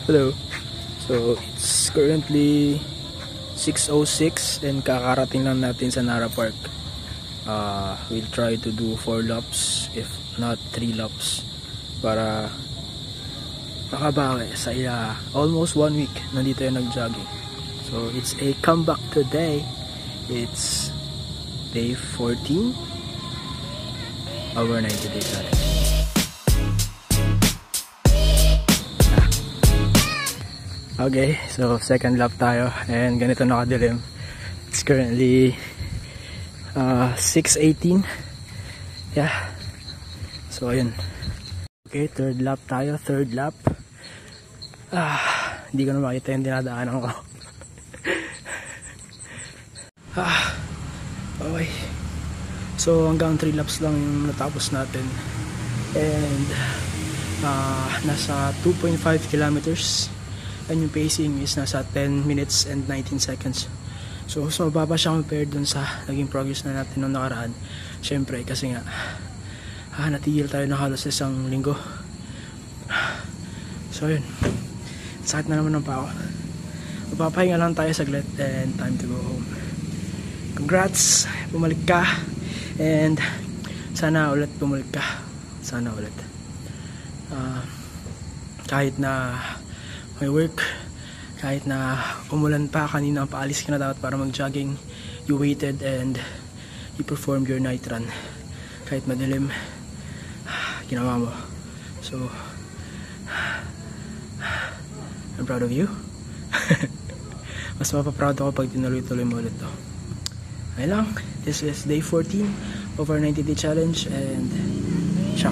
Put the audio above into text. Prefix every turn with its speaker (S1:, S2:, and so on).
S1: Hello. So it's currently 6:06 and kakarating lang natin sa Nara Park. We'll try to do 4 laps if not 3 laps para makabawi sa almost 1 week nandito yung nag-jogging. So it's a comeback today. It's day 14 over 90 days challenge. Okay, so second lap tayo and ganito nakadilim. It's currently 6:18. Yeah. So ayun. Okay, third lap tayo, third lap. Hindi ko na makita yung dinadaanan ko. Okay. So hanggang 3 laps lang yung natapos natin. And nasa 2.5 kilometers. And yung pacing is nasa 10 minutes and 19 seconds. So mas mababa siya compared dun sa naging progress na natin nung nakaraan. Syempre kasi nga natigil tayo na halos isang linggo. So yun, sakit na naman ng pao. Mapapahinga lang tayo saglit and time to go home. Congrats, bumalik ka. And sana ulit bumalik ka. Sana ulit. Kahit na may work, kahit na umulan pa, kanina paalis ka na dapat para mag-jogging, you waited and you performed your night run. Kahit madilim, ginawa mo. So I'm proud of you. Mas mapaproud ako pag tinuloy-tuloy mo ulit to. Ayun lang, this is day 14 of our 90-day challenge and ciao.